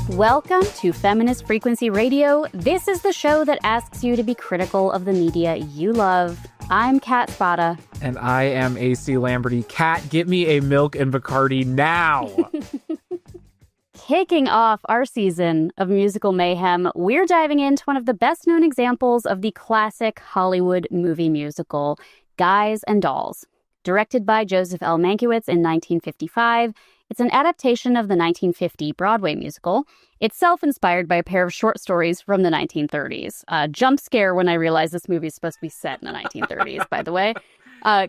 Welcome to Feminist Frequency Radio. This is the show that asks you to be critical of the media you love. I'm Kat Spada. And I am AC Lamberty. Kat, get me a milk and Bacardi now. Kicking off our season of musical mayhem, we're diving into one of the best-known examples of the classic Hollywood movie musical, Guys and Dolls. Directed by Joseph L. Mankiewicz in 1955, it's an adaptation of the 1950 Broadway musical, itself inspired by a pair of short stories from the 1930s. Jump scare when I realized this movie is supposed to be set in the 1930s, by the way.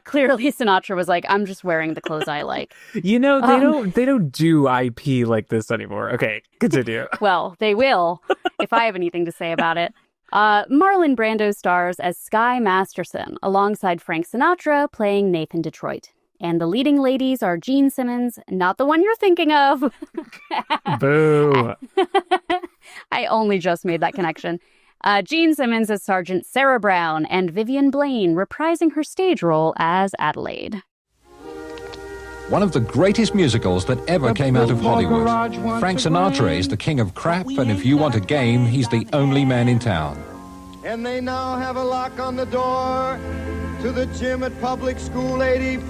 Clearly Sinatra was like, I'm just wearing the clothes I like. You know, they don't do IP like this anymore. Okay, continue. Well, they will, if I have anything to say about it. Marlon Brando stars as Sky Masterson, alongside Frank Sinatra playing Nathan Detroit. And the leading ladies are Gene Simmons, not the one you're thinking of. Boo. I only just made that connection. Gene Simmons as Sergeant Sarah Brown, and Vivian Blaine reprising her stage role as Adelaide. One of the greatest musicals that ever came out of Hollywood. Frank Sinatra is the king of crap, and if you want a game, he's the only man in town. And they now have a lock on the door to the gym at Public School 84.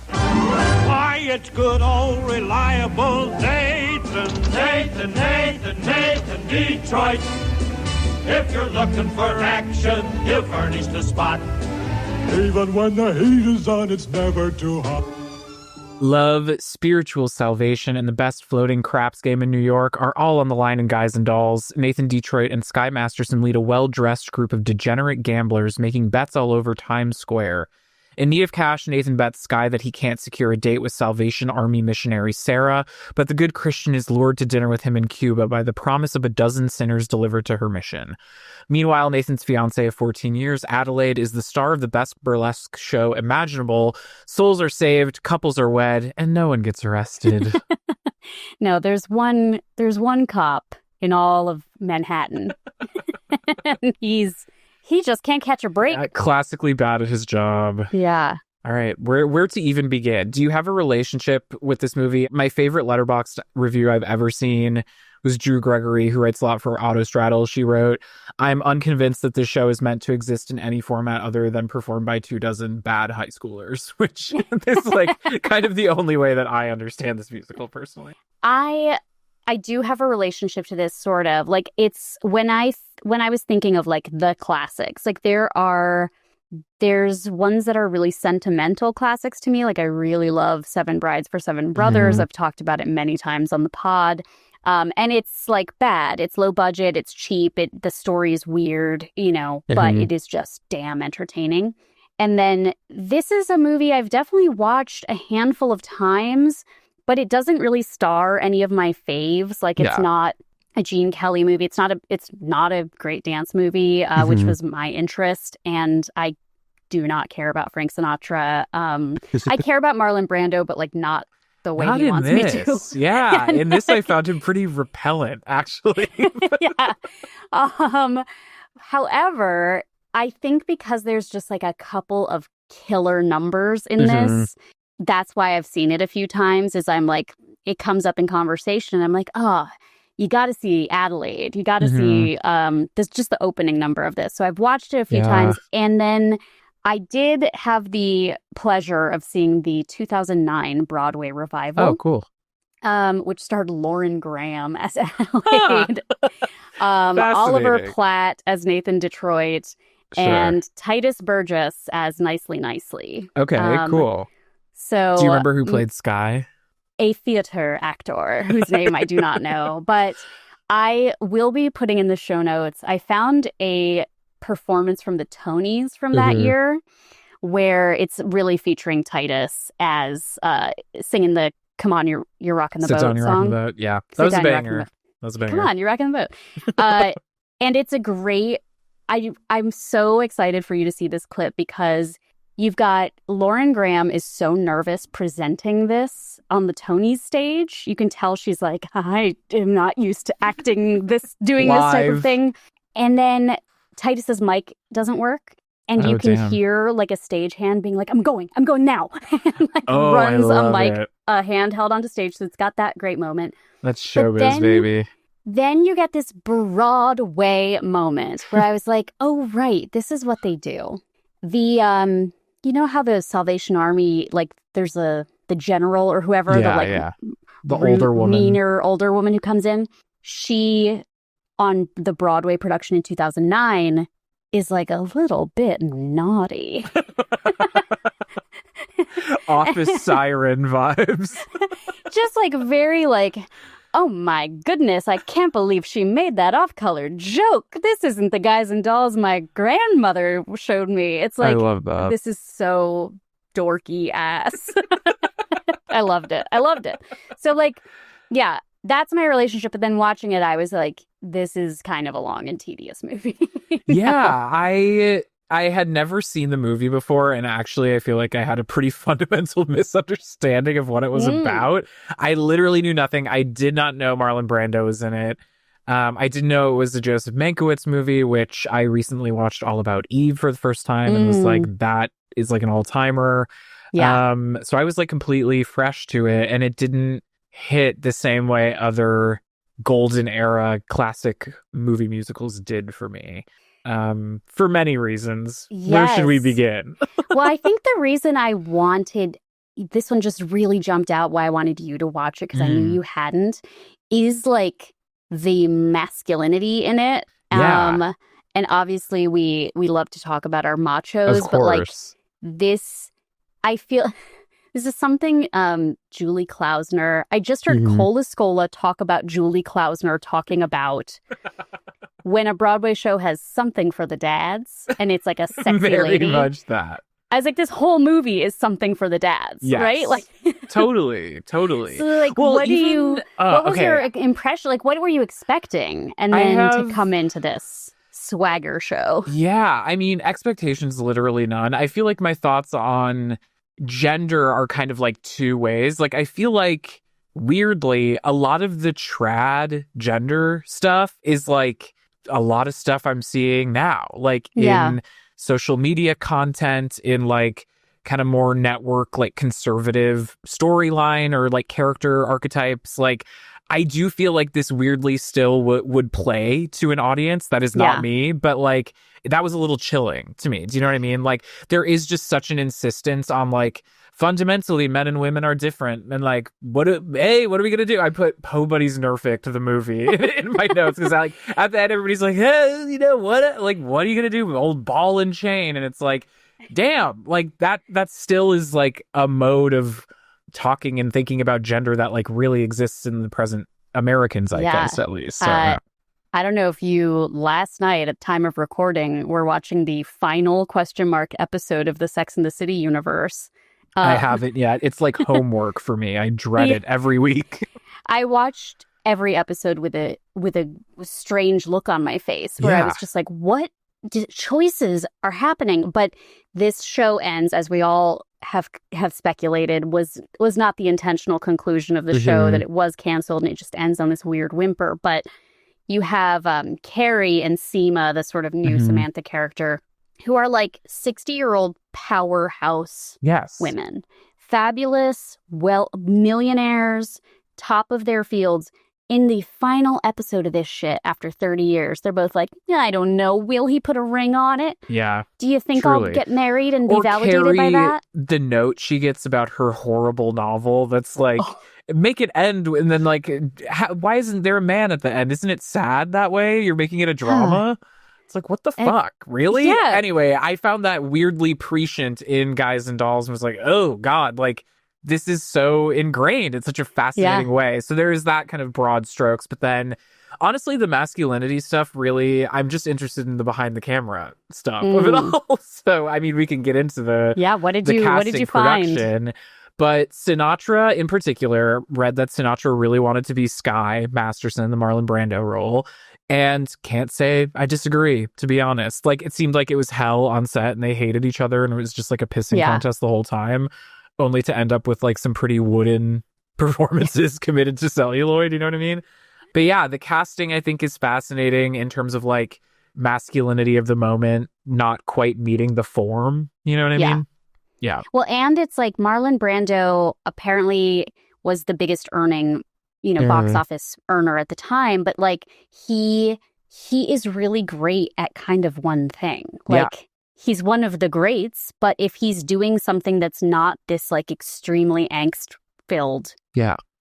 Why, it's good old reliable Nathan Detroit. If you're looking for action, he'll furnish the spot. Even when the heat is on, it's never too hot. Love, spiritual salvation, and the best floating craps game in New York are all on the line in Guys and Dolls. Nathan Detroit and Sky Masterson lead a well-dressed group of degenerate gamblers making bets all over Times Square. In need of cash, Nathan bets Sky that he can't secure a date with Salvation Army missionary Sarah, but the good Christian is lured to dinner with him in Cuba by the promise of a dozen sinners delivered to her mission. Meanwhile, Nathan's fiancée of 14 years, Adelaide, is the star of the best burlesque show imaginable. Souls are saved, couples are wed, and no one gets arrested. No, there's one cop in all of Manhattan. And he just can't catch a break. Classically bad at his job. Yeah. All right. Where to even begin? Do you have a relationship with this movie? My favorite Letterboxd review I've ever seen was Drew Gregory, who writes a lot for Autostraddle. She wrote, I'm unconvinced that this show is meant to exist in any format other than performed by 24 bad high schoolers, which is like kind of the only way that I understand this musical personally. I do have a relationship to this, sort of. Like, it's when I was thinking of like the classics, like there's ones that are really sentimental classics to me. Like, I really love Seven Brides for Seven Brothers. I've talked about it many times on the pod. And it's like bad. It's low budget. It's cheap. The story is weird, but it is just damn entertaining. And then this is a movie I've definitely watched a handful of times, but it doesn't really star any of my faves. Like, it's not a Gene Kelly movie. It's not a great dance movie, which was my interest. And I do not care about Frank Sinatra. I care about Marlon Brando, but like not the way he wants me to. Yeah, in this I found him pretty repellent, actually. Yeah. However, I think because there's just like a couple of killer numbers in this, that's why I've seen it a few times, is I'm like, it comes up in conversation. And I'm like, you got to see Adelaide. You got to see this, just the opening number of this. So I've watched it a few times. And then I did have the pleasure of seeing the 2009 Broadway revival. Oh, cool. Which starred Lauren Graham as Adelaide, Oliver Platt as Nathan Detroit, and Titus Burgess as Nicely Nicely. Okay, cool. So, do you remember who played Sky? A theater actor whose name I do not know, but I will be putting in the show notes. I found a performance from the Tonys from that year where it's really featuring Titus as singing the "Come On, You're Rocking the Boat" song. Rocking the Boat. Yeah, that was a banger. Come on, you're rocking the boat. And it's a great. I'm so excited for you to see this clip because you've got Lauren Graham is so nervous presenting this on the Tonys stage. You can tell she's like, I am not used to acting doing this type of thing. And then Titus's mic doesn't work. And you can damn. hear like a stagehand being like, I'm going now. And like Oh, runs I a love mic, it. a handheld onto stage. So it's got that great moment. That's But showbiz, baby. then you get this Broadway moment where I was like, oh, right, this is what they do. The, you know how the Salvation Army, like there's the general or whoever, The older woman. meaner older woman who comes in. She, on the Broadway production in 2009, is like a little bit naughty. Office siren vibes. Just like very like, oh my goodness, I can't believe she made that off-color joke. This isn't the Guys and Dolls my grandmother showed me. It's like, I love that. This is so dorky ass. I loved it. So like, yeah, that's my relationship. But then watching it, I was like, this is kind of a long and tedious movie. Yeah, I had never seen the movie before, and actually I feel like I had a pretty fundamental misunderstanding of what it was about. I literally knew nothing. I did not know Marlon Brando was in it. I didn't know it was a Joseph Mankiewicz movie, which I recently watched All About Eve for the first time and was like, that is like an all-timer. Yeah. So I was like completely fresh to it, and it didn't hit the same way other golden era classic movie musicals did for me. For many reasons. Yes. Where should we begin? Well, I think the reason I wanted this one just really jumped out why I wanted you to watch it, because I knew you hadn't, is like the masculinity in it. Yeah. And obviously we love to talk about our machos, Of but like course. this, I feel this is something Julie Klausner. I just heard Cola Scola talk about Julie Klausner talking about when a Broadway show has something for the dads and it's like a sexy Very lady. much that. I was like, this whole movie is something for the dads, Yes. right? Like, Totally. so like, Well, what was okay. your impression? Like, what were you expecting? And then to come into this swagger show. Yeah, I mean, expectations literally none. I feel like my thoughts on gender are kind of like two ways. Like, I feel like, weirdly, a lot of the trad gender stuff is like a lot of stuff I'm seeing now. Like, in social media content, in like kind of more network, like conservative storyline or like character archetypes. Like, I do feel like this weirdly still would play to an audience that is not me, but like that was a little chilling to me. Do you know what I mean? Like, there is just such an insistence on like, fundamentally men and women are different, and like, what are we gonna do? I put Po Buddy's Nerfic to the movie in my notes, because like at the end everybody's like, hey, you know what, like, what are you gonna do, old ball and chain? And it's like, damn, like that still is like a mode of talking and thinking about gender that like really exists in the present American zeitgeist, at least. So, I don't know if you last night at time of recording were watching the final episode of the Sex and the City universe. I haven't yet. It's like homework for me. I dread it every week. I watched every episode with a strange look on my face where I was just like, what choices are happening? But this show ends, as we all have speculated, was not the intentional conclusion of the show, that it was canceled and it just ends on this weird whimper. But you have Carrie and Seema, the sort of new Samantha character, who are like 60-year-old powerhouse women. Fabulous, millionaires, top of their fields. In the final episode of this shit, after 30 years, they're both like, I don't know, will he put a ring on it? Yeah. Do you think I'll get married and be validated Carrie, by that? The note she gets about her horrible novel that's like, make it end, and then like, why isn't there a man at the end? Isn't it sad that way? You're making it a drama? It's like, what the fuck? Really? Yeah. Anyway, I found that weirdly prescient in Guys and Dolls and was like, oh God, like, this is so ingrained in such a fascinating way. So there is that kind of broad strokes. But then, honestly, the masculinity stuff, really, I'm just interested in the behind the camera stuff of it all. So, I mean, we can get into the what did you production. find? But Sinatra, in particular, read that Sinatra really wanted to be Sky Masterson, the Marlon Brando role. And can't say I disagree, to be honest. Like, it seemed like it was hell on set and they hated each other and it was just like a pissing contest the whole time, only to end up with like some pretty wooden performances committed to celluloid, you know what I mean? But yeah, the casting I think is fascinating in terms of like masculinity of the moment not quite meeting the form. You know what I mean? Yeah. Well, and it's like Marlon Brando apparently was the biggest earning, box office earner at the time, but like he is really great at kind of one thing. Like he's one of the greats, but if he's doing something that's not this like extremely angst-filled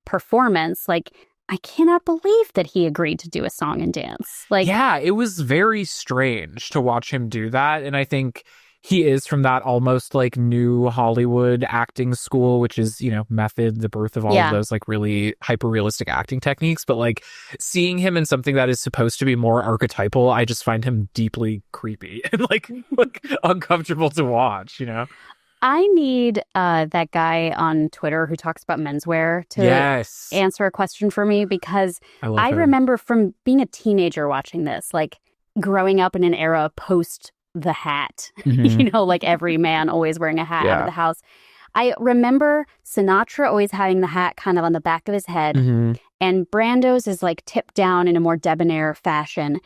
performance, like I cannot believe that he agreed to do a song and dance. Like, yeah, it was very strange to watch him do that. And I think he is from that almost like new Hollywood acting school, which is, method, the birth of all of those like really hyper realistic acting techniques. But like seeing him in something that is supposed to be more archetypal, I just find him deeply creepy and like uncomfortable to watch, I need that guy on Twitter who talks about menswear to answer a question for me, because I remember from being a teenager watching this, like growing up in an era post the hat, like every man always wearing a hat out of the house. I remember Sinatra always having the hat kind of on the back of his head, and Brando's is like tipped down in a more debonair fashion.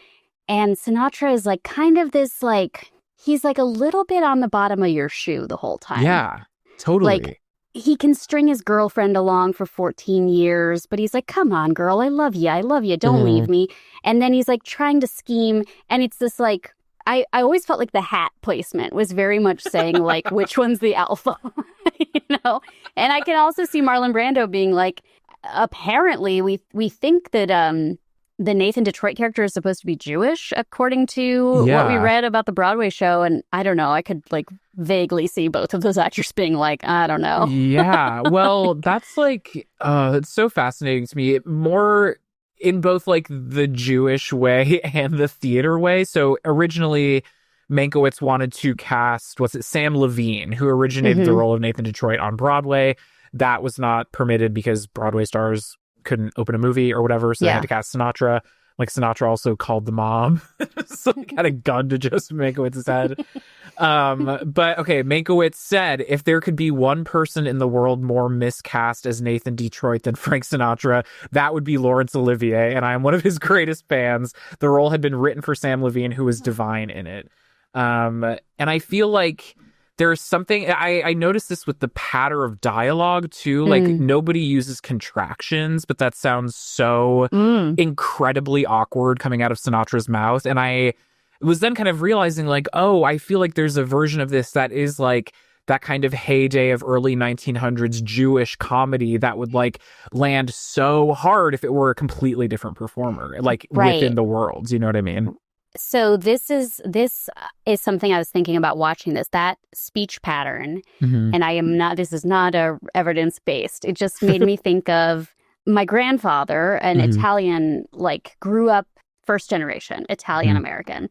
And Sinatra is like kind of this like, he's like a little bit on the bottom of your shoe the whole time. Yeah, totally. Like he can string his girlfriend along for 14 years, but he's like, come on, girl, I love you. Don't leave me. And then he's like trying to scheme. And it's this like, I always felt like the hat placement was very much saying like, which one's the alpha, And I can also see Marlon Brando being like, apparently we think that the Nathan Detroit character is supposed to be Jewish, according to what we read about the Broadway show. And I don't know, I could like vaguely see both of those actors being like, I don't know. Yeah, well, that's like, it's so fascinating to me. More in both like the Jewish way and the theater way. So originally, Mankiewicz wanted to cast, Sam Levine, who originated the role of Nathan Detroit on Broadway. That was not permitted because Broadway stars couldn't open a movie or whatever, so they had to cast Sinatra. Like Sinatra also called the mom, so kind of gun to Joseph Mankiewicz's head. But okay, Mankiewicz said if there could be one person in the world more miscast as Nathan Detroit than Frank Sinatra, that would be Laurence Olivier, and I am one of his greatest fans. The role had been written for Sam Levine, who was divine in it. And I feel like there's something, I noticed this with the patter of dialogue too. Like nobody uses contractions, but that sounds so incredibly awkward coming out of Sinatra's mouth. And I was then kind of realizing like, oh, I feel like there's a version of this that is like that kind of heyday of early 1900s Jewish comedy that would like land so hard if it were a completely different performer, like within the world. You know what I mean? So this is something I was thinking about watching this, that speech pattern. And this is not evidence-based. It just made me think of my grandfather, an Italian, like grew up first generation Italian American,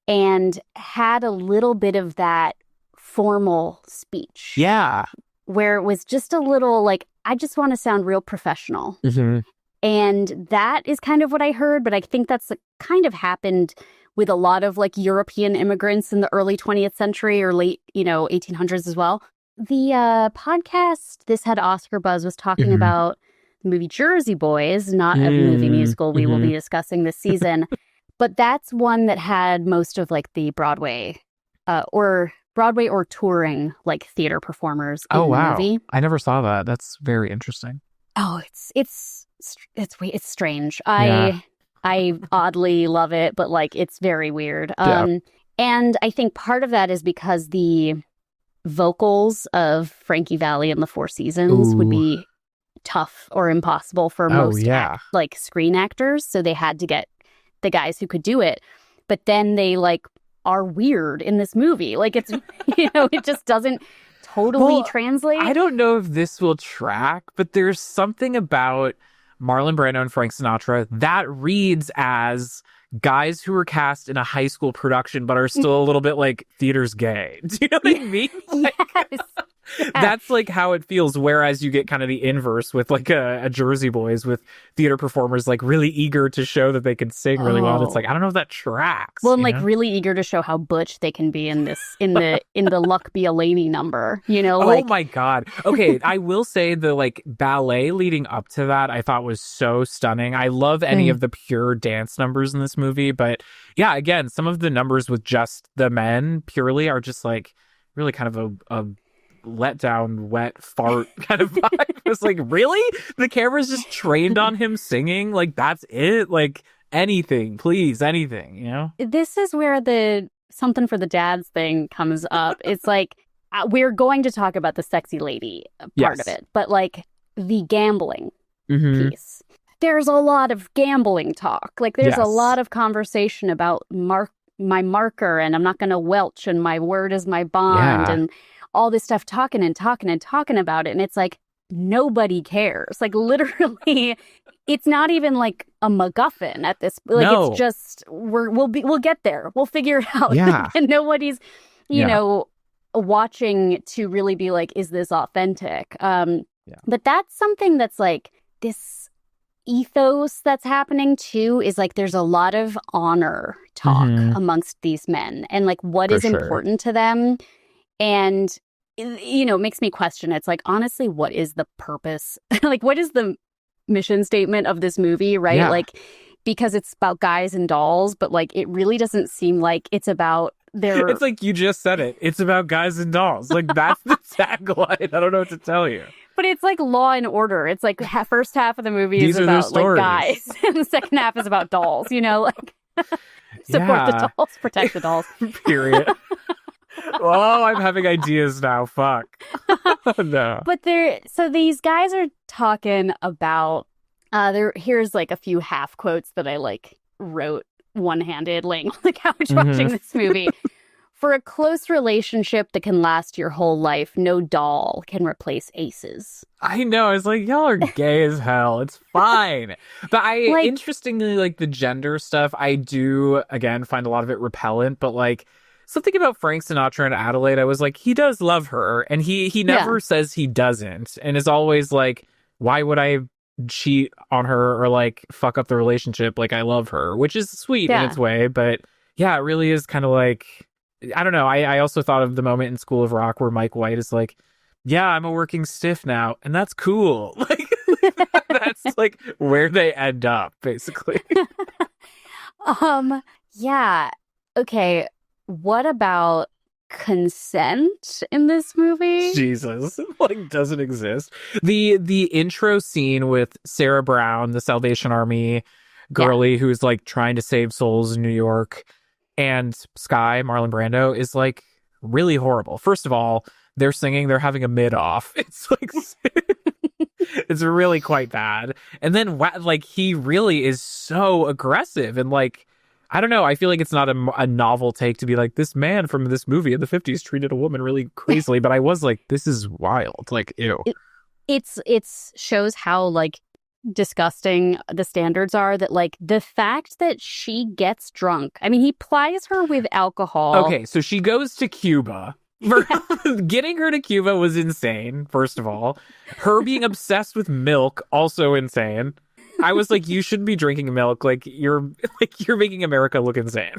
and had a little bit of that formal speech. Yeah. Where it was just a little like, I just want to sound real professional. And that is kind of what I heard, but I think that's kind of happened with a lot of like European immigrants in the early 20th century or late, 1800s as well. The podcast This Had Oscar Buzz was talking about the movie Jersey Boys, not a movie musical we will be discussing this season, but that's one that had most of like the Broadway or touring like theater performers in the movie. I never saw that. That's very interesting. Oh, it's strange. I oddly love it, but like it's very weird. And I think part of that is because the vocals of Frankie Valli and the Four Seasons would be tough or impossible for most like screen actors, so they had to get the guys who could do it. But then they like are weird in this movie. Like it's it just doesn't totally translate. I don't know if this will track, but there's something about Marlon Brando and Frank Sinatra that reads as guys who were cast in a high school production but are still a little bit like theater's gay. Do you know what I mean? Yes. That's like how it feels. Whereas you get kind of the inverse with like a Jersey Boys with theater performers like really eager to show that they can sing really well. And it's like, I don't know if that tracks. Well, and like really eager to show how butch they can be in the Luck Be a Lady number, you know? Oh my God. Okay, I will say the like ballet leading up to that I thought was so stunning. I love any of the pure dance numbers in this movie, but yeah, again, some of the numbers with just the men purely are just like really kind of a let down wet fart kind of vibe. It's like, really? The camera's just trained on him singing? Like, that's it? Like, anything, please, anything, you know? This is where the something for the dads thing comes up. It's like, we're going to talk about the sexy lady part of it, but like the gambling piece. There's a lot of gambling talk. Like, there's a lot of conversation about my marker, and I'm not going to welch, and my word is my bond, and all this stuff, talking about it. And it's like, nobody cares. Like, literally, it's not even like a MacGuffin at this. Like, it's just, we'll get there. We'll figure it out. Yeah. And nobody's, you know, watching to really be like, is this authentic? But that's something that's like, this ethos that's happening too is like, there's a lot of honor talk amongst these men, and like what is important to them. And, you know, it makes me question. It's like, honestly, what is the purpose? Like, what is the mission statement of this movie, right? Yeah. Like, because it's about guys and dolls, but like, it really doesn't seem like it's about their... It's like, you just said it. It's about guys and dolls. Like, that's the tagline. I don't know what to tell you. But it's like Law and Order. It's like first half of the movie is about like guys, and the second half is about dolls, you know, like support the dolls, protect the dolls. Period. Oh, I'm having ideas now. Fuck. No. But so these guys are talking about, here's like a few half quotes that I like wrote one-handed laying on the couch watching this movie. For a close relationship that can last your whole life, no doll can replace aces. I know. It's like, y'all are gay as hell. It's fine. But interestingly, like the gender stuff, I do, again, find a lot of it repellent. But like, something about Frank Sinatra and Adelaide, I was like, he does love her. And he never says he doesn't. And is always like, why would I cheat on her or like fuck up the relationship? Like, I love her, which is sweet in its way. But yeah, it really is kind of like, I don't know. I also thought of the moment in School of Rock where Mike White is like, yeah, I'm a working stiff now. And that's cool. Like, that's like where they end up, basically. Yeah. Okay. What about consent in this movie? Jesus, like, doesn't exist. The intro scene with Sarah Brown, the Salvation Army girly who's like trying to save souls in New York, and Sky, Marlon Brando, is like really horrible. First of all, they're singing, they're having a mid-off. It's like, it's really quite bad. And then like he really is so aggressive and like, I don't know. I feel like it's not a novel take to be like, this man from this movie in the 50s treated a woman really crazily. But I was like, this is wild. Like, ew. It's shows how like disgusting the standards are, that like the fact that she gets drunk. I mean, he plies her with alcohol. Okay, so she goes to Cuba. Getting her to Cuba was insane, first of all. Her being obsessed with milk, also insane. I was like, you shouldn't be drinking milk. Like you're making America look insane.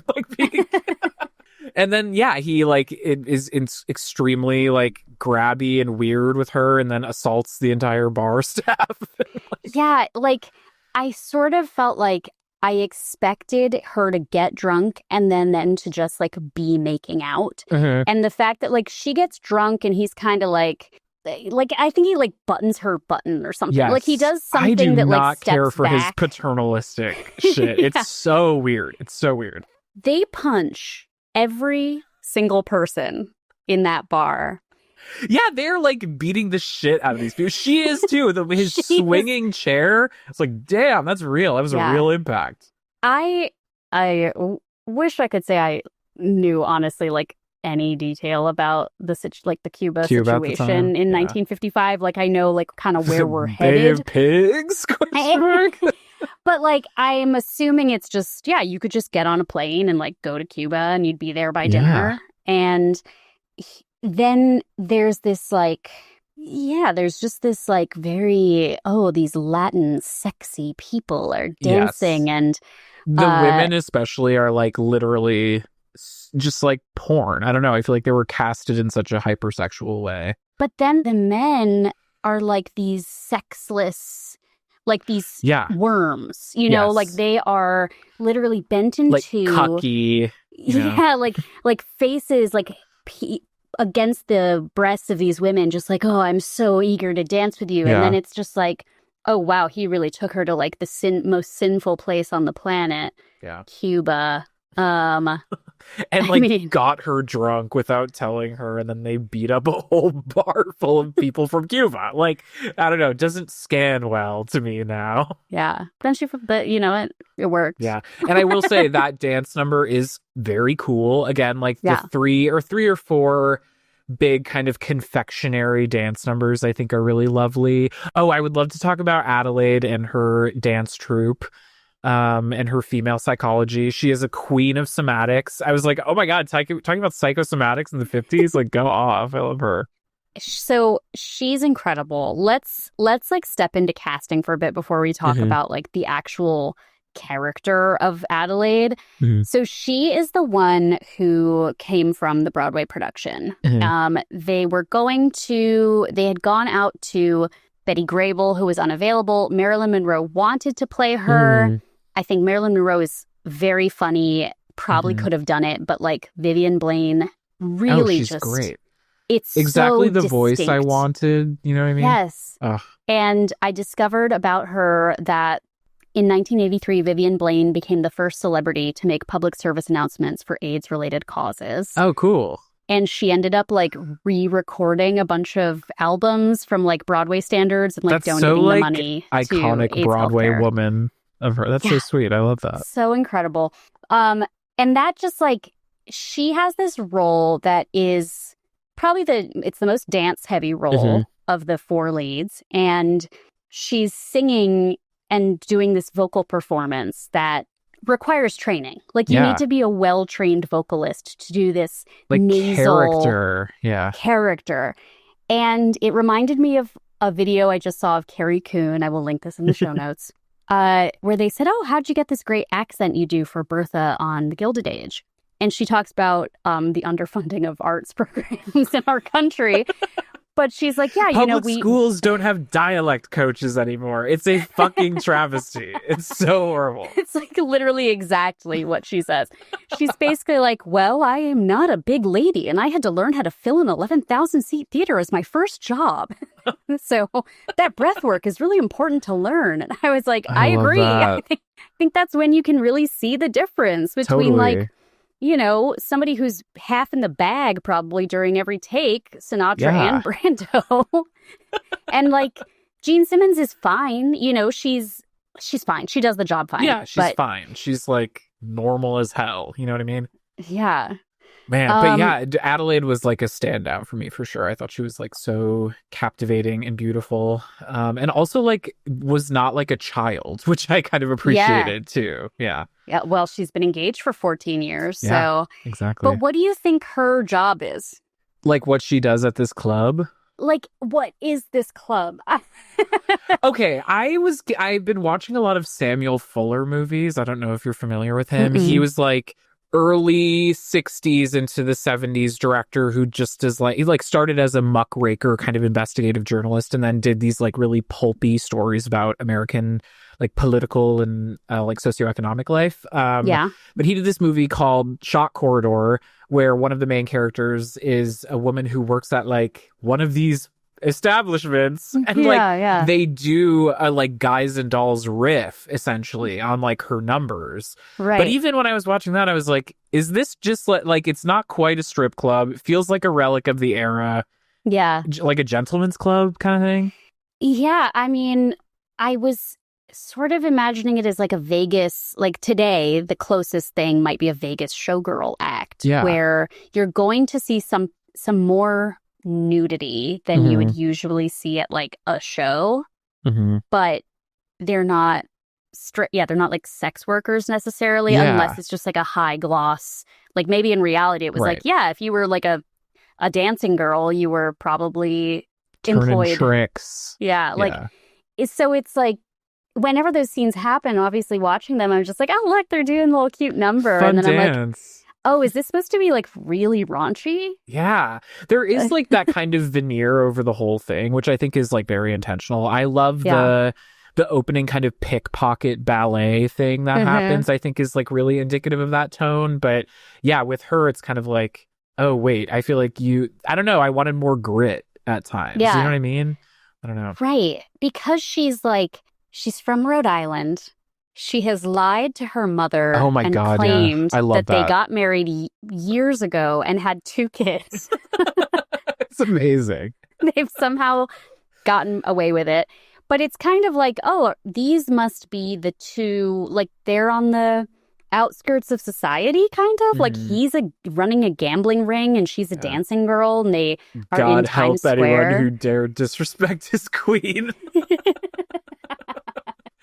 And then he like is extremely like grabby and weird with her, and then assaults the entire bar staff. Like I sort of felt like I expected her to get drunk and then to just like be making out. And the fact that like she gets drunk and he's kind of like I think he like buttons her button or something. Yes. Like he does something that like steps back. I do not care for his paternalistic shit. It's so weird. It's so weird. They punch every single person in that bar. Yeah, they're like beating the shit out of these people. She is too. His swinging chair. It's like, damn, that's real. That was a real impact. I wish I could say I knew honestly like any detail about the Cuba situation in 1955. Like I know like kind of where we're headed. Bay of Pigs? But like I'm assuming it's just you could just get on a plane and like go to Cuba and you'd be there by dinner. And then there's this like, yeah, there's just this like very, oh, these Latin sexy people are dancing. Yes. And The women especially are like literally just like porn. I don't know. I feel like they were casted in such a hypersexual way. but then the men are like these sexless, like these worms, you know, like they are literally bent into like cucky, yeah, like faces like against the breasts of these women, just like, oh, I'm so eager to dance with you. And then it's just like, oh, wow, he really took her to like the most sinful place on the planet. Yeah. Cuba. And like got her drunk without telling her, and then they beat up a whole bar full of people from Cuba. Like, I don't know, it doesn't scan well to me now. Yeah. Then but you know, it worked. Yeah. And I will say that dance number is very cool. Again, like the three or four big kind of confectionery dance numbers I think are really lovely. Oh, I would love to talk about Adelaide and her dance troupe. And her female psychology. She is a queen of somatics. I was like, oh my God, talking about psychosomatics in the 50s, like go off. I love her. So she's incredible. Let's like step into casting for a bit before we talk about like the actual character of Adelaide. So she is the one who came from the Broadway production. They had gone out to Betty Grable, who was unavailable. Marilyn Monroe wanted to play her. I think Marilyn Monroe is very funny, probably could have done it, but like Vivian Blaine really she's great. It's exactly so the distinct. Voice I wanted, you know what I mean? Yes. And I discovered about her that in 1983, Vivian Blaine became the first celebrity to make public service announcements for AIDS-related causes. Oh, cool. And she ended up like re-recording a bunch of albums from like Broadway standards and like donating the money to iconic AIDS Broadway healthcare. woman of her. That's so sweet. I love that. So incredible. And that just like, she has this role that is probably it's the most dance heavy role of the four leads. And she's singing and doing this vocal performance that requires training. Like you need to be a well-trained vocalist to do this like nasal character. And it reminded me of a video I just saw of Carrie Coon. I will link this in the show notes. Where they said, oh, how'd you get this great accent you do for Bertha on The Gilded Age? And she talks about the underfunding of arts programs in our country. But she's like, yeah, Public schools don't have dialect coaches anymore. It's a fucking travesty. It's so horrible. It's like literally exactly what she says. She's basically like, well, I am not a big lady, and I had to learn how to fill an 11,000-seat theater as my first job. So that breath work is really important to learn. And I was like, I agree. I think that's when you can really see the difference between like, you know, somebody who's half in the bag probably during every take, Sinatra and Brando. And like Gene Simmons is fine. You know, she's fine. She does the job fine. Yeah, she's fine. She's like normal as hell. You know what I mean? Yeah. Man, but yeah, Adelaide was like a standout for me for sure. I thought she was like so captivating and beautiful. And also like was not like a child, which I kind of appreciated too. Yeah. Yeah. Well, she's been engaged for 14 years. Yeah, so exactly. But what do you think her job is? Like what she does at this club? Like, what is this club? Okay, I've been watching a lot of Samuel Fuller movies. I don't know if you're familiar with him. He was like early 60s into the 70s director who just is like, he like started as a muckraker kind of investigative journalist and then did these like really pulpy stories about American like political and like socioeconomic life. But he did this movie called Shot Corridor where one of the main characters is a woman who works at like one of these establishments and they do a like Guys and Dolls riff essentially on like her numbers, right? But even when I was watching that I was like, is this just like it's not quite a strip club, it feels like a relic of the era, like a gentleman's club kind of thing. I mean, I was sort of imagining it as like a Vegas, like today the closest thing might be a Vegas showgirl act where you're going to see some more nudity than you would usually see at like a show, but they're not they're not like sex workers necessarily, unless it's just like a high gloss, like maybe in reality it was like, if you were like a a dancing girl, you were probably Turning employed. tricks. Yeah, like, so it's like, whenever those scenes happen, obviously watching them, I'm just like, oh, look, they're doing a little cute number. Fun and then dance. I'm like, oh, is this supposed to be like really raunchy? Yeah, there is like that kind of veneer over the whole thing, which I think is like very intentional. I love the opening kind of pickpocket ballet thing that happens. I think is like really indicative of that tone. But yeah, with her, it's kind of like, oh, wait, I feel like I don't know. I wanted more grit at times. Yeah. You know what I mean? I don't know. Right. Because she's from Rhode Island. She has lied to her mother and claimed I love that they got married years ago and had 2 kids. It's amazing. They've somehow gotten away with it. But it's kind of like, oh, these must be the two, like, they're on the outskirts of society, kind of. Like, he's running a gambling ring and she's a dancing girl, and they are in Times Square. God help anyone who dare disrespect his queen.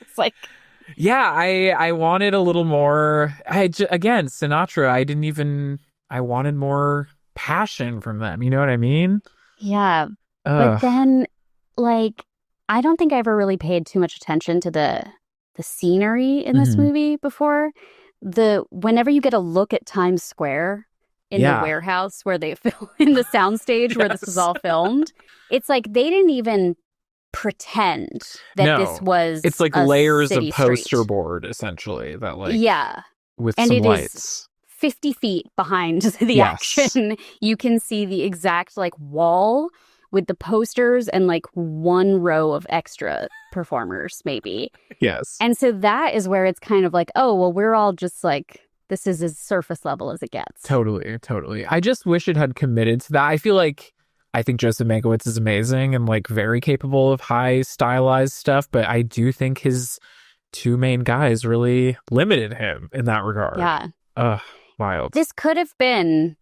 It's like... Yeah, I wanted a little more. Again, Sinatra, I wanted more passion from them. You know what I mean? Yeah. But then, like, I don't think I ever really paid too much attention to the scenery in this movie before. Whenever you get a look at Times Square in the warehouse where they film, in the soundstage where this was all filmed, it's like they didn't even pretend that this was it's like layers of poster board, essentially, that with and some it lights is 50 feet behind the action. You can see the exact like wall with the posters and like 1 row of extra performers, maybe. Yes. And so that is where it's kind of like, oh, well, we're all just like, this is as surface level as it gets. Totally. I just wish it had committed to that. I think Joseph Mankiewicz is amazing and like very capable of high stylized stuff, but I do think his 2 main guys really limited him in that regard. Yeah. Wild. This could have been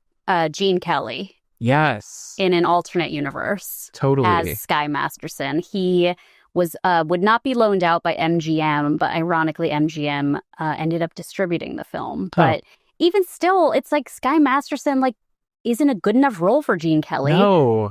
Gene Kelly. Yes. In an alternate universe. Totally. As Sky Masterson. He was would not be loaned out by MGM, but ironically MGM ended up distributing the film. But even still, it's like Sky Masterson like isn't a good enough role for Gene Kelly. No.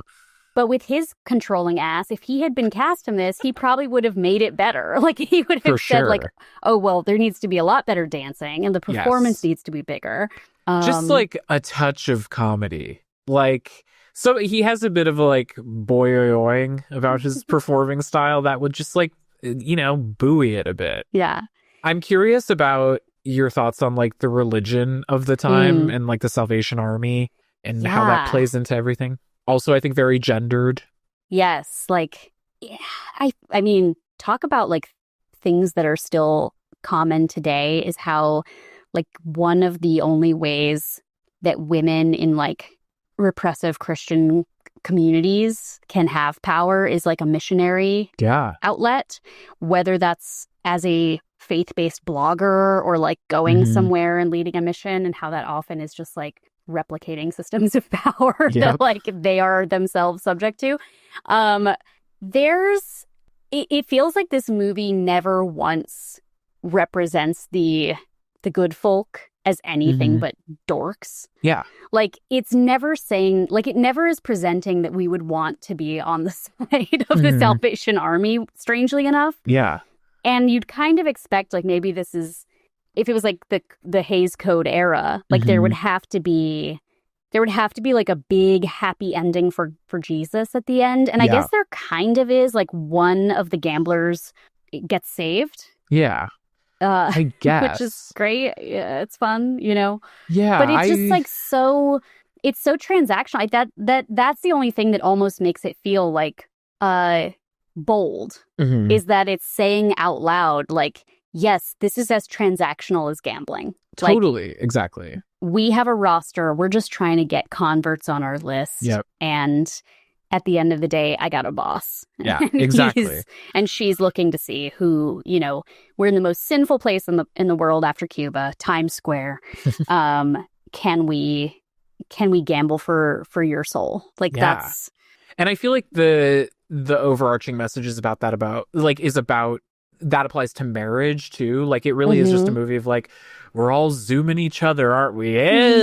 But with his controlling ass, if he had been cast in this, he probably would have made it better. Like, he would have said, like, oh, well, there needs to be a lot better dancing, and the performance needs to be bigger. Just, like, a touch of comedy. Like, so he has a bit of, like, boy-oing about his performing style that would just, like, you know, buoy it a bit. Yeah. I'm curious about your thoughts on, like, the religion of the time and, like, the Salvation Army and how that plays into everything. Also, I think very gendered. Yes. Like, I mean, talk about like things that are still common today is how like one of the only ways that women in like repressive Christian communities can have power is like a missionary outlet, whether that's as a faith-based blogger or like going somewhere and leading a mission, and how that often is just like replicating systems of power that like they are themselves subject to. It feels like this movie never once represents the good folk as anything but dorks. Yeah. Like, it's never saying, like, it never is presenting that we would want to be on the side of the Salvation Army, strangely enough. Yeah. And you'd kind of expect, like, maybe this is, if it was like the Hays Code era, like there would have to be like a big happy ending for Jesus at the end. And I guess there kind of is, like, one of the gamblers gets saved. Yeah. I guess. Which is great. Yeah, it's fun, you know? Yeah. But it's just like it's so transactional. Like that's the only thing that almost makes it feel like bold is that it's saying out loud, like, yes, this is as transactional as gambling. Totally. Like, exactly. We have a roster. We're just trying to get converts on our list. Yep. And at the end of the day, I got a boss. Yeah, exactly. And she's looking to see who, you know, we're in the most sinful place in the world after Cuba, Times Square. Can we gamble for your soul? Like, that's. And I feel like the overarching message is about that applies to marriage too. Like, it really is just a movie of like, we're all zooming each other, aren't we?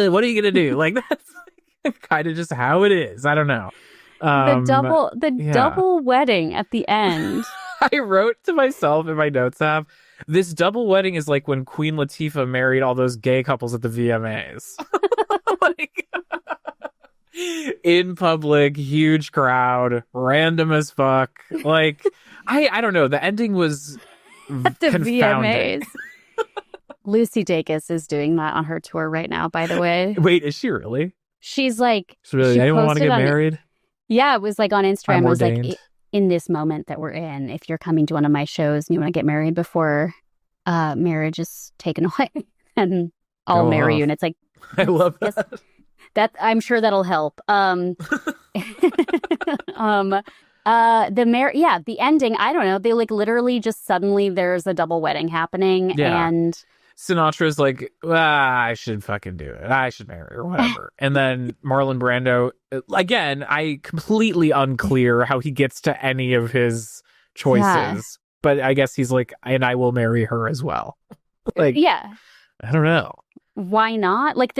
What are you gonna do? Like, that's kind of just how it is. I don't know. The double wedding at the end. I wrote to myself in my notes app, this double wedding is like when Queen Latifah married all those gay couples at the VMAs. Like, in public, huge crowd, random as fuck. Like, I don't know. The ending was at the confounding. VMAs. Lucy Dacus is doing that on her tour right now, by the way. Wait, is she really? She's like... So really, anyone want to get married? Yeah, it was like on Instagram. I'm it was ordained. Like, in this moment that we're in, if you're coming to one of my shows and you want to get married before marriage is taken away, and I'll marry you. And it's like... I love that. Yes, that I'm sure that'll help. The ending, I don't know. They like literally just suddenly there's a double wedding happening, and Sinatra's like, I should fucking do it. I should marry her, whatever. And then Marlon Brando, again, I completely unclear how he gets to any of his choices, but I guess he's like, and I will marry her as well. Like, yeah, I don't know. Why not? Like,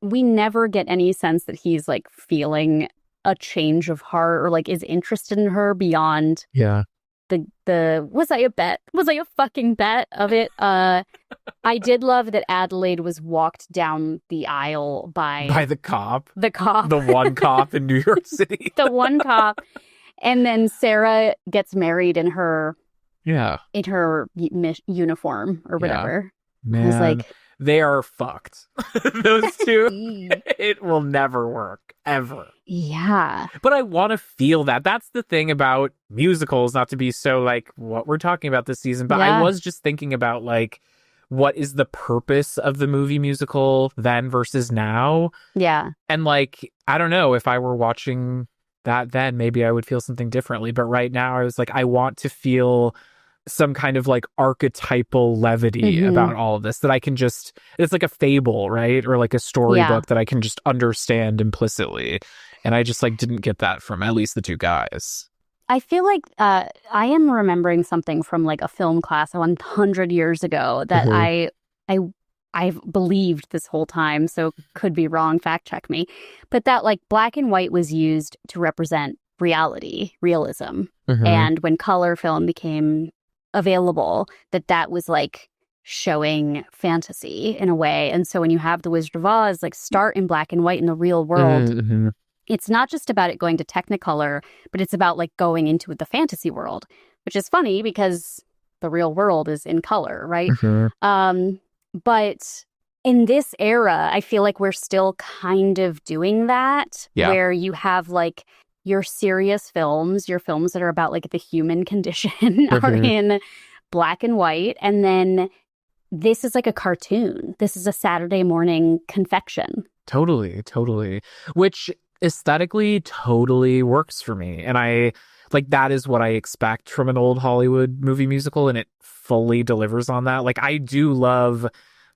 we never get any sense that he's like feeling a change of heart or like is interested in her beyond the was I a fucking bet of it. I did love that Adelaide was walked down the aisle by the cop, the one cop in New York City. The one cop, and then Sarah gets married in her uniform or whatever. Man, I was like, they are fucked. Those two. It will never work, ever. Yeah. But I want to feel that. That's the thing about musicals, not to be so like what we're talking about this season, but I was just thinking about like, what is the purpose of the movie musical then versus now? Yeah. And like, I don't know, if I were watching that then, maybe I would feel something differently. But right now I was like, I want to feel some kind of like archetypal levity about all of this that I can just, it's like a fable, right? Or like a storybook that I can just understand implicitly. And I just like didn't get that from at least the two guys. I feel like I am remembering something from like a film class 100 years ago that I've believed this whole time, so could be wrong, fact check me. But that like black and white was used to represent realism. And when color film became available, that was like showing fantasy in a way. And so when you have The Wizard of Oz like start in black and white in the real world, it's not just about it going to Technicolor, but it's about like going into the fantasy world, which is funny because the real world is in color, right? But in this era, I feel like we're still kind of doing that, where you have like your serious films, your films that are about like the human condition are in black and white. And then this is like a cartoon. This is a Saturday morning confection. Totally. Which aesthetically totally works for me. And I like, that is what I expect from an old Hollywood movie musical. And it fully delivers on that. Like, I do love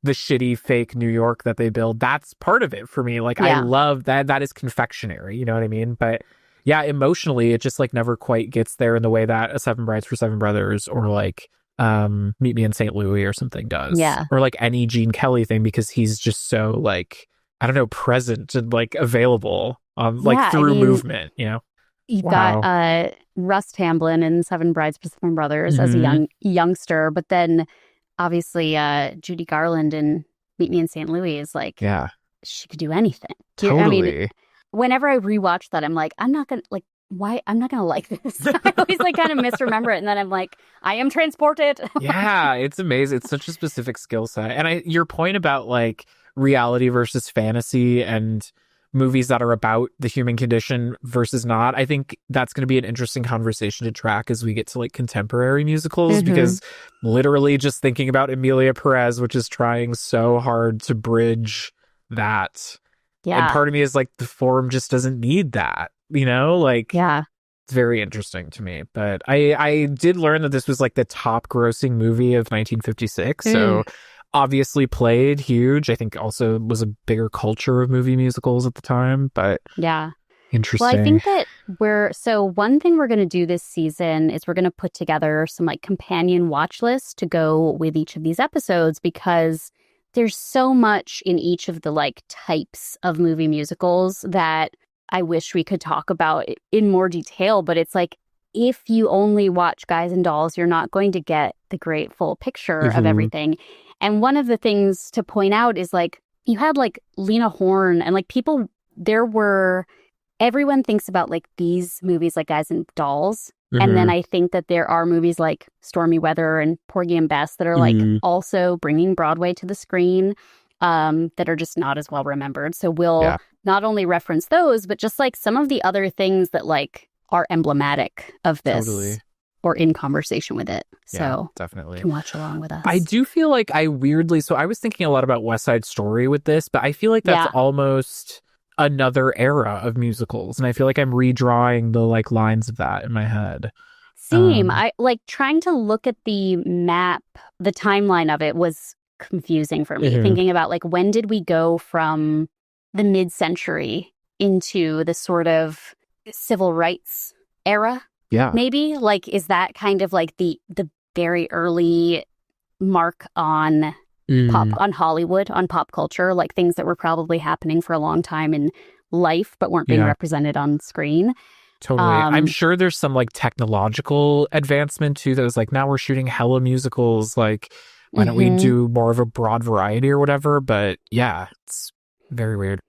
the shitty fake New York that they build. That's part of it for me. Like, I love that. That is confectionery. You know what I mean? But yeah, emotionally, it just like never quite gets there in the way that a Seven Brides for Seven Brothers or like Meet Me in St. Louis or something does. Yeah. Or like any Gene Kelly thing, because he's just so like, I don't know, present and like available through movement, you know? You've got Russ Tamblyn in Seven Brides for Seven Brothers as a youngster, but then obviously Judy Garland in Meet Me in St. Louis is like, she could do anything. Totally. I mean, whenever I rewatch that, I'm like, I'm not gonna like this. I always like kind of misremember it, and then I'm like, I am transported. Yeah, it's amazing. It's such a specific skill set. And your point about like reality versus fantasy and movies that are about the human condition versus not, I think that's going to be an interesting conversation to track as we get to like contemporary musicals, because literally just thinking about Emilia Perez, which is trying so hard to bridge that. Yeah. And part of me is like, the form just doesn't need that, you know? Like, it's very interesting to me. But I did learn that this was like the top grossing movie of 1956. So obviously played huge. I think also was a bigger culture of movie musicals at the time. But interesting. Well, I think that one thing we're going to do this season is we're going to put together some like companion watch lists to go with each of these episodes, because there's so much in each of the like types of movie musicals that I wish we could talk about in more detail, but it's like, if you only watch Guys and Dolls, you're not going to get the great full picture of everything. And one of the things to point out is like, you had like Lena Horne and like people, everyone thinks about like these movies like Guys and Dolls. And then I think that there are movies like Stormy Weather and Porgy and Bess that are like also bringing Broadway to the screen that are just not as well remembered. So we'll not only reference those, but just like some of the other things that like are emblematic of this or in conversation with it. So definitely you can watch along with us. I do feel like I was thinking a lot about West Side Story with this, but I feel like that's almost another era of musicals, and I feel like I'm redrawing the like lines of that in my head. Same. I like trying to look at the map, the timeline of it was confusing for me, thinking about like, when did we go from the mid-century into the sort of civil rights era? Maybe like, is that kind of like the very early mark on on Hollywood, on pop culture, like things that were probably happening for a long time in life but weren't being represented on screen. Totally. I'm sure there's some like technological advancement too that was like, now we're shooting hella musicals, like why don't we do more of a broad variety or whatever? But yeah, it's very weird.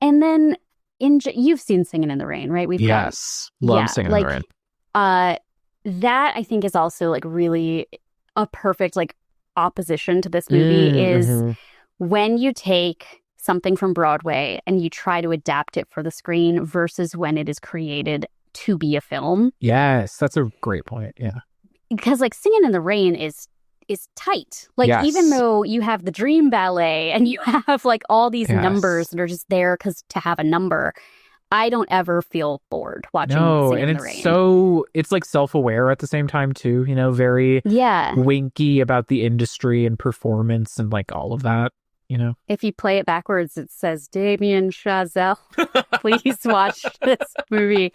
And then you've seen Singin' in the Rain, right? Love Singin' in the Rain. That I think is also like really a perfect like opposition to this movie is when you take something from Broadway and you try to adapt it for the screen versus when it is created to be a film. Yes, that's a great point. Yeah. Because like Singin' in the Rain is tight. Like even though you have the Dream Ballet and you have like all these numbers that are just there to have a number, I don't ever feel bored watching Singin' in the Rain. It's like self-aware at the same time too, you know, very winky about the industry and performance and like all of that, you know. If you play it backwards, it says Damien Chazelle. Please watch this movie.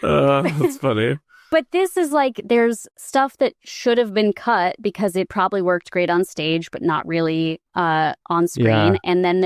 That's funny. But this is like, there's stuff that should have been cut because it probably worked great on stage, but not really on screen. Yeah. And then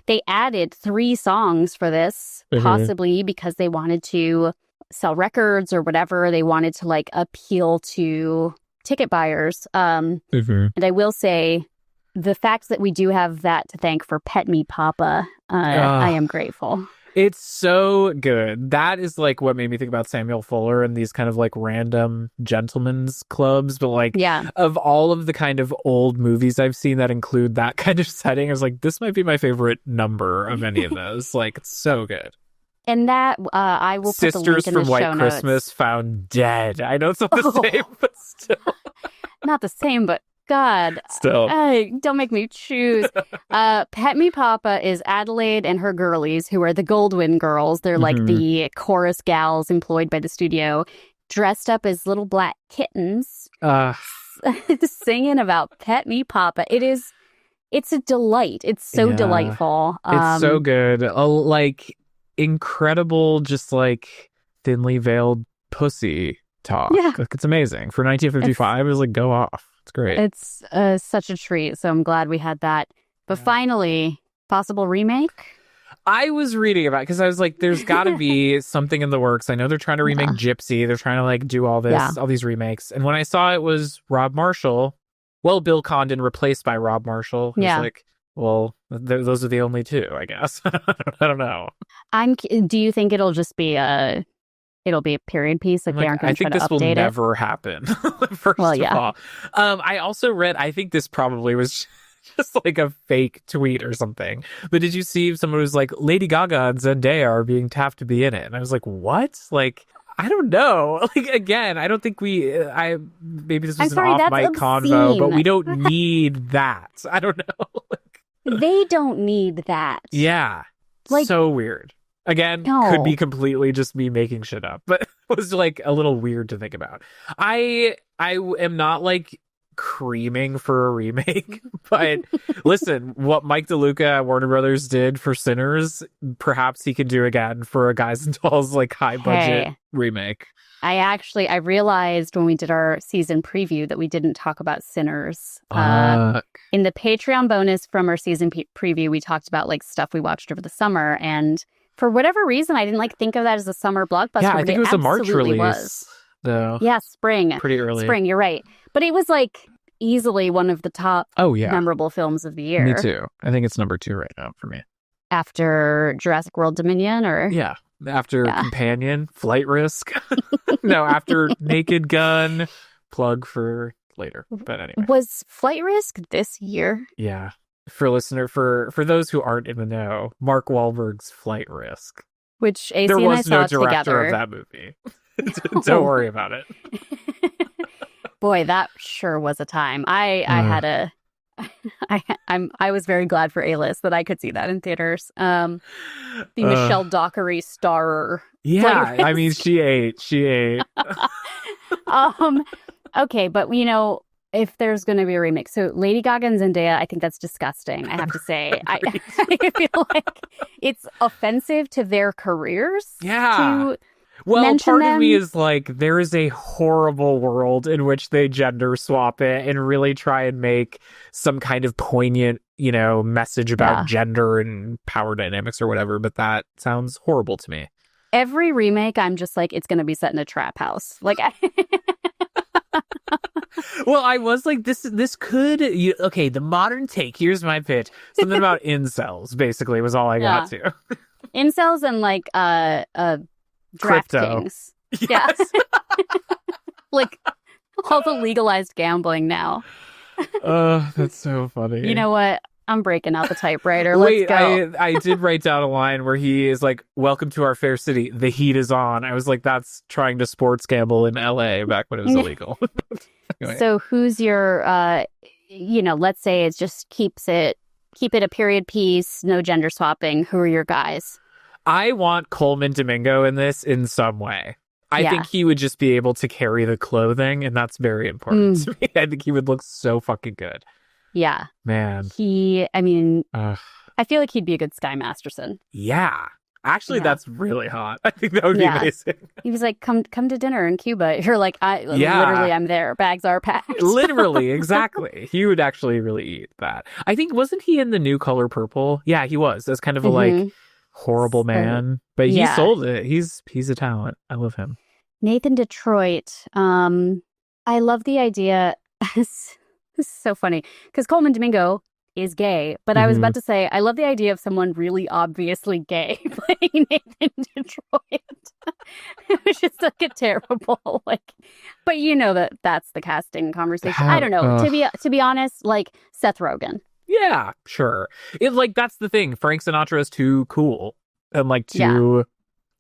they added 3 songs for this, possibly because they wanted to sell records or whatever. They wanted to like appeal to ticket buyers. And I will say, the fact that we do have that to thank for Pet Me Papa, I am grateful. It's so good. That is like what made me think about Samuel Fuller and these kind of like random gentlemen's clubs. But like, of all of the kind of old movies I've seen that include that kind of setting, I was like, this might be my favorite number of any of those. Like, it's so good. And that I will put the link in the show notes. Sisters from White Christmas found dead. I know it's not the same, but still. Not the same, but God, still, don't make me choose. Pet Me Papa is Adelaide and her girlies, who are the Goldwyn girls. They're like the chorus gals employed by the studio, dressed up as little black kittens, singing about Pet Me Papa. It's a delight. It's so delightful. It's so good. Like incredible, just like thinly veiled pussy talk. Yeah. Like, it's amazing. For 1955, it was like, go off. It's great. It's such a treat. So I'm glad we had that. But finally, possible remake? I was reading about it because I was like, there's got to be something in the works. I know they're trying to remake Gypsy. They're trying to like do all this, all these remakes. And when I saw it was Rob Marshall, Bill Condon replaced by Rob Marshall. I was like, well, those are the only two, I guess. I don't know. Do you think it'll just be it'll be a period piece? Like they aren't going to try to update it? I think this will never happen, first of all. I also read, I think this probably was just like a fake tweet or something. But did you see someone was like, Lady Gaga and Zendaya are being tapped to be in it? And I was like, what? Like, I don't know. Like, again, I don't think maybe this was an off-mic convo, but we don't need that. I don't know. They don't need that. Yeah. Like, so weird. Again, could be completely just me making shit up, but it was like a little weird to think about. I am not like screaming for a remake. But listen, what Mike DeLuca at Warner Brothers did for Sinners, perhaps he could do again for a Guys and Dolls like high budget remake. I realized when we did our season preview that we didn't talk about Sinners. In the Patreon bonus from our season preview, we talked about like stuff we watched over the summer, and for whatever reason, I didn't like think of that as a summer blockbuster. Yeah, I think it was a March release. Was. Though. Yeah, spring. Pretty early. Spring, you're right. But it was like easily one of the top memorable films of the year. Me too. I think it's number 2 right now for me. After Jurassic World Dominion, or? Yeah. After Companion, Flight Risk. No, after Naked Gun, plug for later. But anyway. Was Flight Risk this year? Yeah. For those who aren't in the know, Mark Wahlberg's Flight Risk. Which AC there and I was saw no director together. of that movie. Don't worry about it. Boy, that sure was a time. I was very glad for A-List that I could see that in theaters. The Michelle Dockery starer. Yeah, I mean, she ate. Okay, but you know, if there's going to be a remake, so Lady Gaga and Zendaya, I think that's disgusting. I have to say, I feel like it's offensive to their careers. Yeah. Well, part of me is like, there is a horrible world in which they gender swap it and really try and make some kind of poignant, you know, message about gender and power dynamics or whatever. But that sounds horrible to me. Every remake, I'm just like, it's going to be set in a trap house. Like, well, I was like, this could, okay, the modern take, here's my pitch. Something about incels, basically, was all I got to. Incels and like, crypto. DraftKings. Yes. Like all the legalized gambling now. That's so funny. You know what? I'm breaking out the typewriter. Wait, let's go. I did write down a line where he is like, "Welcome to our fair city. The heat is on." I was like, that's trying to sports gamble in LA back when it was illegal. Anyway. So who's your let's say it's just keep it a period piece, no gender swapping. Who are your guys? I want Coleman Domingo in this in some way. I think he would just be able to carry the clothing, and that's very important to me. I think he would look so fucking good. Yeah. Man. I feel like he'd be a good Sky Masterson. Yeah. Actually, that's really hot. I think that would be amazing. He was like, come to dinner in Cuba. You're like, literally, I'm there. Bags are packed. Literally, exactly. He would actually really eat that. I think, wasn't he in The New Color Purple? Yeah, he was. As kind of a like horrible man. But he sold it. He's a talent. I love him. Nathan Detroit. I love the idea. This is so funny because Coleman Domingo is gay, but I was about to say I love the idea of someone really obviously gay playing Nathan Detroit. It was just like a terrible but you know that's the casting conversation. I don't know. To be honest, like Seth Rogen. Yeah, sure. It like that's the thing. Frank Sinatra is too cool and like too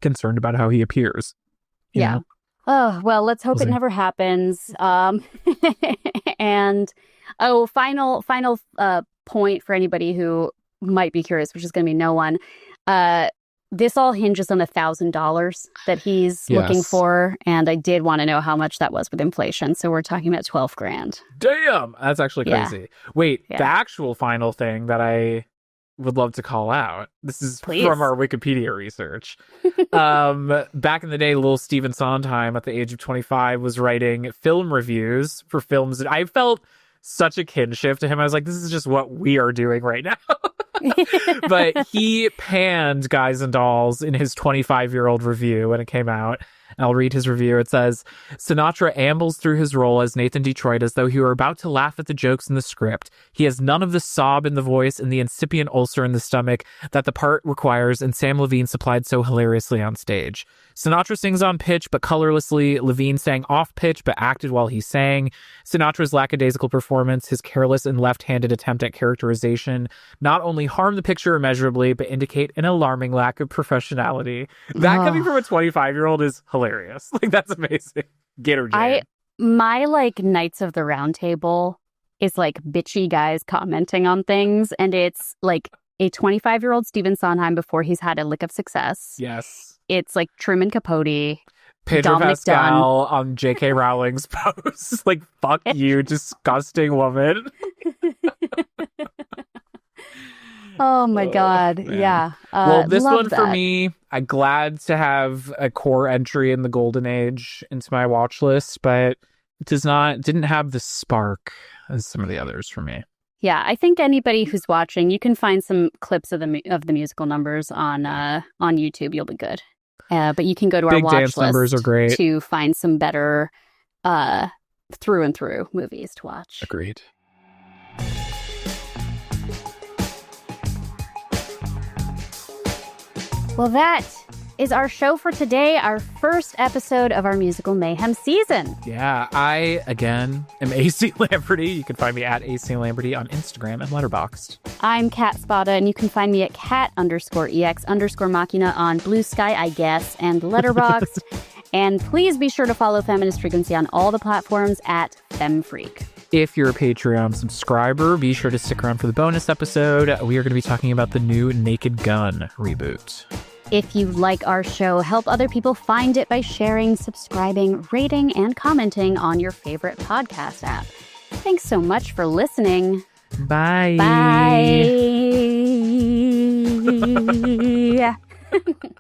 concerned about how he appears. You know? Oh, well, let's hope it never happens. And final point for anybody who might be curious, which is going to be no one. This all hinges on $1,000 that he's looking for, and I did want to know how much that was with inflation. So we're talking about $12,000. Damn, that's actually crazy. Wait, the actual final thing that I would love to call out. This is from our Wikipedia research. Back in the day, little Stephen Sondheim at the age of 25 was writing film reviews for films that I felt such a kinship to him. I was like, this is just what we are doing right now. But he panned Guys and Dolls in his 25-year-old review when it came out. I'll read his review. It says, Sinatra ambles through his role as Nathan Detroit as though he were about to laugh at the jokes in the script. He has none of the sob in the voice and the incipient ulcer in the stomach that the part requires, and Sam Levine supplied so hilariously on stage. Sinatra sings on pitch, but colorlessly. Levine sang off pitch, but acted while he sang. Sinatra's lackadaisical performance, his careless and left-handed attempt at characterization, not only harm the picture immeasurably, but indicate an alarming lack of professionality. That coming from a 25-year-old is hilarious. Like, that's amazing. Get her, Jane. My Knights of the Round Table is like bitchy guys commenting on things, and it's like a 25-year-old Stephen Sondheim before he's had a lick of success. Yes. It's like Truman Capote. Pedro Dominic Pascal on J.K. Rowling's post. Like, fuck you, disgusting woman. Oh my God. Man. Yeah. Well, this love one for that. me, I'm glad to have a core entry in the golden age into my watch list, but it didn't have the spark as some of the others for me. Yeah, I think anybody who's watching, you can find some clips of the musical numbers on YouTube. You'll be good. But you can go to our Big watch dance list numbers are great. to find some better through and through movies to watch. Agreed. Well, that is our show for today, our first episode of our Musical Mayhem season. Yeah, I, again, am AC Lamberty. You can find me at AC Lamberty on Instagram and Letterboxd. I'm Kat Spada, and you can find me at cat_ex_machina on Blue Sky, I guess, and Letterboxd. And please be sure to follow Feminist Frequency on all the platforms at femfreq. If you're a Patreon subscriber, be sure to stick around for the bonus episode. We are going to be talking about the new Naked Gun reboot. If you like our show, help other people find it by sharing, subscribing, rating, and commenting on your favorite podcast app. Thanks so much for listening. Bye. Bye.